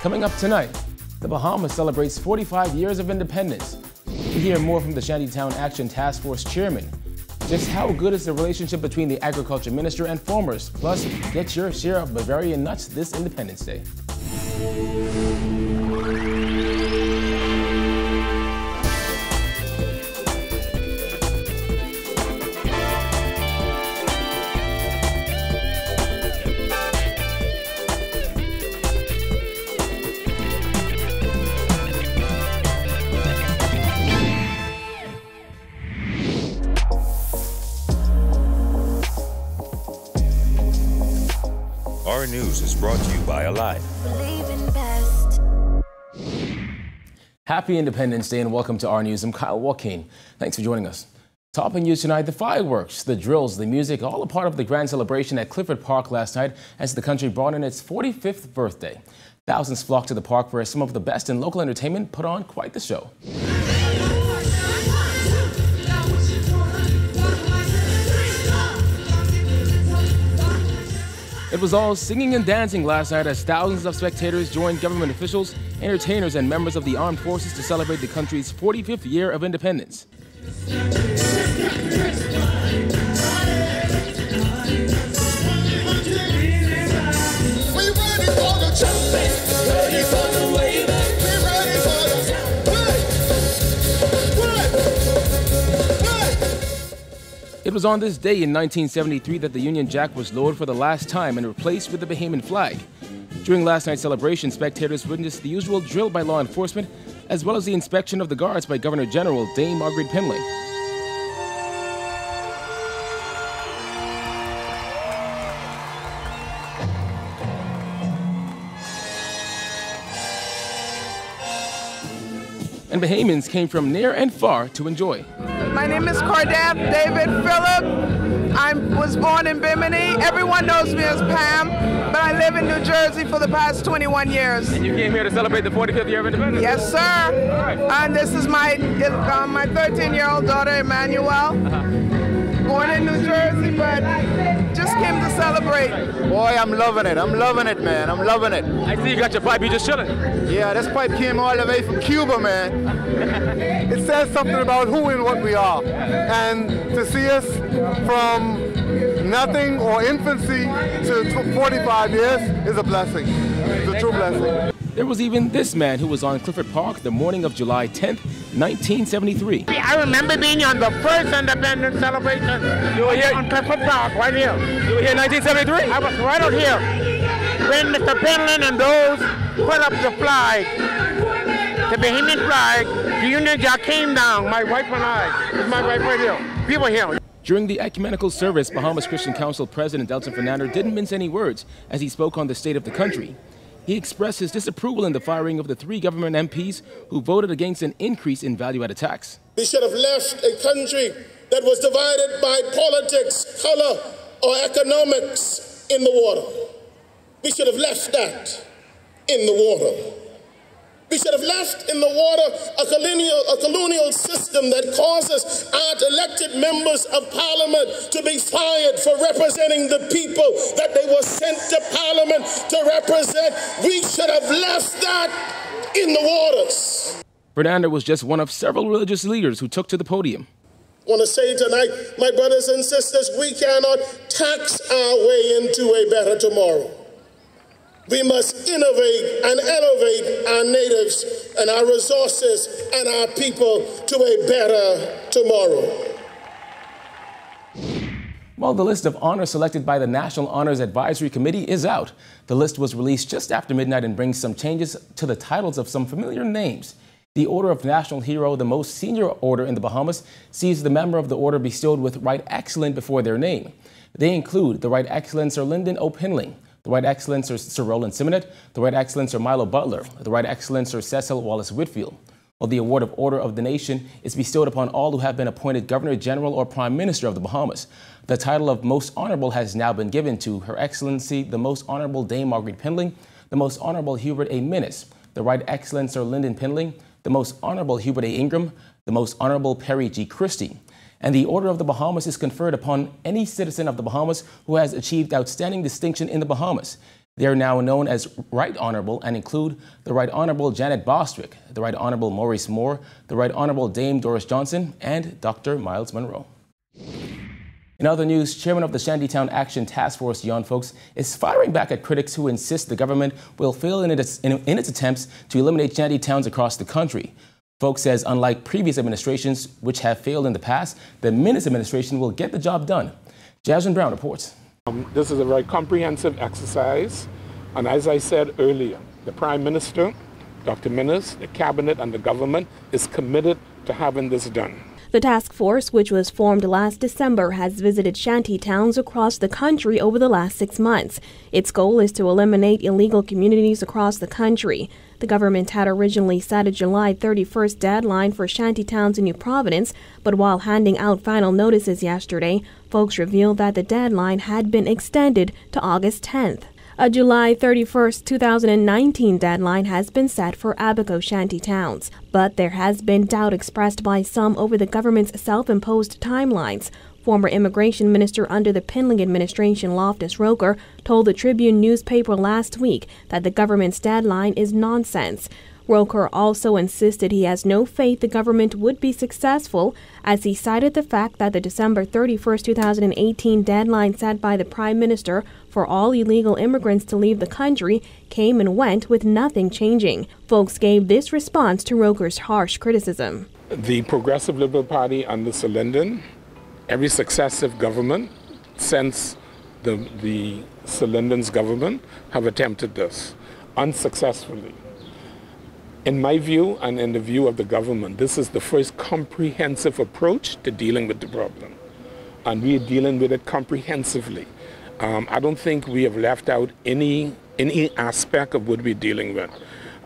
Coming up tonight, the Bahamas celebrates 45 years of independence. We hear more from the Shantytown Action Task Force chairman. Just how good is the relationship between the agriculture minister and farmers? Plus, get your share of Bavarian nuts this Independence Day. Our News is brought to you by Alive. Happy Independence Day and welcome to Our News. I'm Kyle Joaquin. Thanks for joining us. Topping news tonight, the fireworks, the drills, the music, all a part of the grand celebration at Clifford Park last night as the country brought in its 45th birthday. Thousands flocked to the park where some of the best in local entertainment put on quite the show. It was all singing and dancing last night as thousands of spectators joined government officials, entertainers, and members of the armed forces to celebrate the country's 45th year of independence. It was on this day in 1973 that the Union Jack was lowered for the last time and replaced with the Bahamian flag. During last night's celebration, spectators witnessed the usual drill by law enforcement, as well as the inspection of the guards by Governor General Dame Margaret Pinley. And Bahamians came from near and far to enjoy. My name is Cordell David Phillip. I was born in Bimini. Everyone knows me as Pam, but I live in New Jersey for the past 21 years. And you came here to celebrate the 45th year of independence? Yes, sir. Right. And this is my 13-year-old daughter, Emmanuel. Born in New Jersey, but just came to celebrate. Boy, I'm loving it. I'm loving it, man. I'm loving it. I see you got your pipe. You just chilling. Yeah, this pipe came all the way from Cuba, man. It says something about who and what we are. And to see us from nothing or infancy to 45 years is a blessing. It's a true blessing. There was even this man who was on Clifford Park the morning of July 10th, 1973. I remember being on the first independence celebration. You were here on Clifford Park, right here. You were here in 1973? I was right out here when Mr. Penland and those put up the flag, the Bahamian flag. The Union Jack came down. My wife and I. It's my wife right here. People here. During the ecumenical service, Bahamas Christian Council President Elton Fernando didn't mince any words as he spoke on the state of the country. He expressed his disapproval in the firing of the 3 government MPs who voted against an increase in value-added tax. We should have left a country that was divided by politics, color, or economics in the water. We should have left that in the water. We should have left in the water a colonial system that causes our elected members of parliament to be fired for representing the people that they were sent to parliament to represent. We should have left that in the waters. Fernando was just one of several religious leaders who took to the podium. I want to say tonight, my brothers and sisters, we cannot tax our way into a better tomorrow. We must innovate and elevate our natives and our resources and our people to a better tomorrow. Well, the list of honors selected by the National Honors Advisory Committee is out. The list was released just after midnight and brings some changes to the titles of some familiar names. The Order of National Hero, the most senior order in the Bahamas, sees the member of the order bestowed with Right Excellent before their name. They include the Right Excellent Sir Lyndon O. Pinley, the Right Excellent Sir Roland Simonet, the Right Excellent Sir Milo Butler, the Right Excellent Sir Cecil Wallace Whitfield. While the award of Order of the Nation is bestowed upon all who have been appointed Governor General or Prime Minister of the Bahamas. The title of Most Honorable has now been given to Her Excellency, the Most Honorable Dame Margaret Pinley, the Most Honorable Hubert A. Minnis, the Right Excellent Sir Lyndon Pinley, the Most Honorable Hubert A. Ingram, the Most Honorable Perry G. Christie. And the Order of the Bahamas is conferred upon any citizen of the Bahamas who has achieved outstanding distinction in the Bahamas. They are now known as Right Honorable and include the Right Honorable Janet Bostrick, the Right Honorable Maurice Moore, the Right Honorable Dame Doris Johnson, and Dr. Miles Monroe. In other news, Chairman of the Shantytown Action Task Force, Jan Folks, is firing back at critics who insist the government will fail in its attempts to eliminate shantytowns across the country. Folks says, unlike previous administrations, which have failed in the past, the Minnis administration will get the job done. Jasmine Brown reports. This is a very comprehensive exercise, and as I said earlier, the Prime Minister, Dr. Minnis, the Cabinet and the government is committed to having this done. The task force, which was formed last December, has visited shanty towns across the country over the last 6 months. Its goal is to eliminate illegal communities across the country. The government had originally set a July 31st deadline for shanty towns in New Providence, but while handing out final notices yesterday, Folks revealed that the deadline had been extended to August 10th. A July 31st, 2019 deadline has been set for Abaco shanty towns, but there has been doubt expressed by some over the government's self-imposed timelines. Former Immigration Minister under the Pinling administration, Loftus Roker, told the Tribune newspaper last week that the government's deadline is nonsense. Roker also insisted he has no faith the government would be successful, as he cited the fact that the December 31, 2018 deadline set by the Prime Minister for all illegal immigrants to leave the country came and went with nothing changing. Folks gave this response to Roker's harsh criticism. The Progressive Liberal Party under Sir Lyndon, every successive government since the Sir Lyndon's government have attempted this unsuccessfully. In my view and in the view of the government, this is the first comprehensive approach to dealing with the problem. And we are dealing with it comprehensively. I don't think we have left out any aspect of what we're dealing with.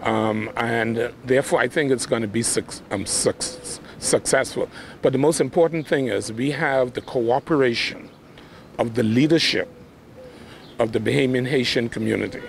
And therefore, I think it's going to be successful. But the most important thing is we have the cooperation of the leadership of the Bahamian Haitian community.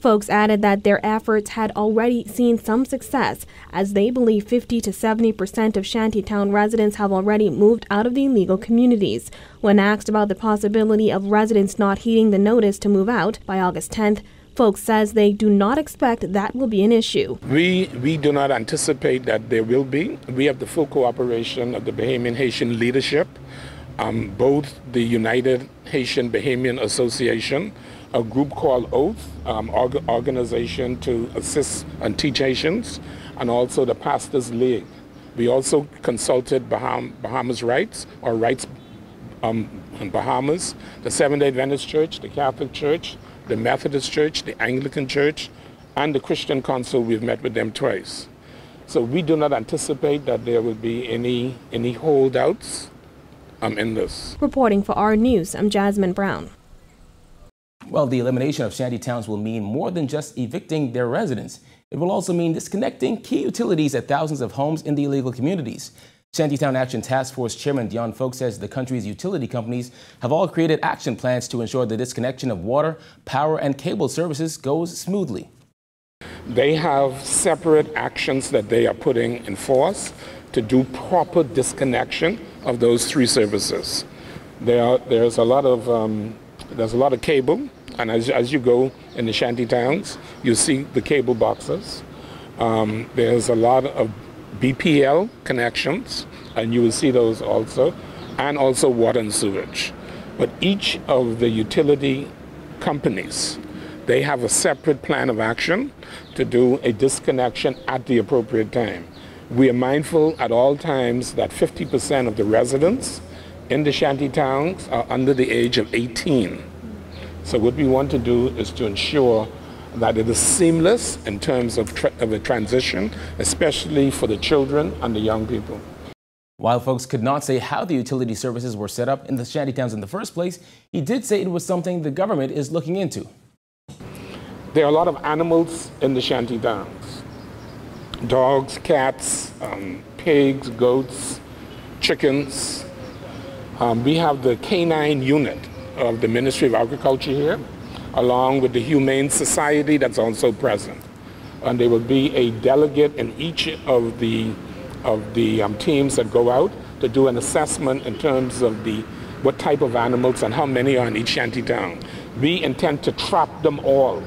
Folks added that their efforts had already seen some success, as they believe 50 to 70% of shantytown residents have already moved out of the illegal communities. When asked about the possibility of residents not heeding the notice to move out by August 10th, Folks says they do not expect that will be an issue. We do not anticipate that there will be. We have the full cooperation of the Bahamian Haitian leadership, both the United Haitian Bahamian Association, a group called Oath, organization to assist and teach Haitians, and also the Pastors League. We also consulted Bahamas Rights, or Rights in Bahamas, the Seventh-day Adventist Church, the Catholic Church, the Methodist Church, the Anglican Church, and the Christian Council. We've met with them twice. So we do not anticipate that there will be any holdouts in this. Reporting for our News, I'm Jasmine Brown. Well, the elimination of shantytowns will mean more than just evicting their residents. It will also mean disconnecting key utilities at thousands of homes in the illegal communities. Shantytown Action Task Force Chairman Jan Folks says the country's utility companies have all created action plans to ensure the disconnection of water, power, and cable services goes smoothly. They have separate actions that they are putting in force to do proper disconnection of those three services. There's a lot of cable, and as you go in the shanty towns, you see the cable boxes. There's a lot of BPL connections, and you will see those also, and also water and sewage. But each of the utility companies, they have a separate plan of action to do a disconnection at the appropriate time. We are mindful at all times that 50% of the residents in the shanty towns are under the age of 18. So what we want to do is to ensure that it is seamless in terms of a transition, especially for the children and the young people. While Folks could not say how the utility services were set up in the shantytowns in the first place, he did say it was something the government is looking into. There are a lot of animals in the shanty towns. Dogs, cats, pigs, goats, chickens. We have the canine unit of the Ministry of Agriculture here, along with the Humane Society that's also present. And there will be a delegate in each of the teams that go out to do an assessment in terms of the what type of animals and how many are in each shanty town. We intend to trap them all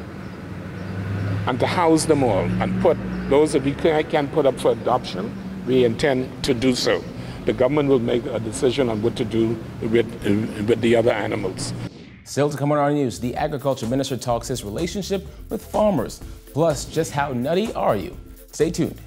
and to house them all and put those that we can put up for adoption. We intend to do so. The government will make a decision on what to do with the other animals. Still to come on our news, the agriculture minister talks his relationship with farmers. Plus, just how nutty are you? Stay tuned.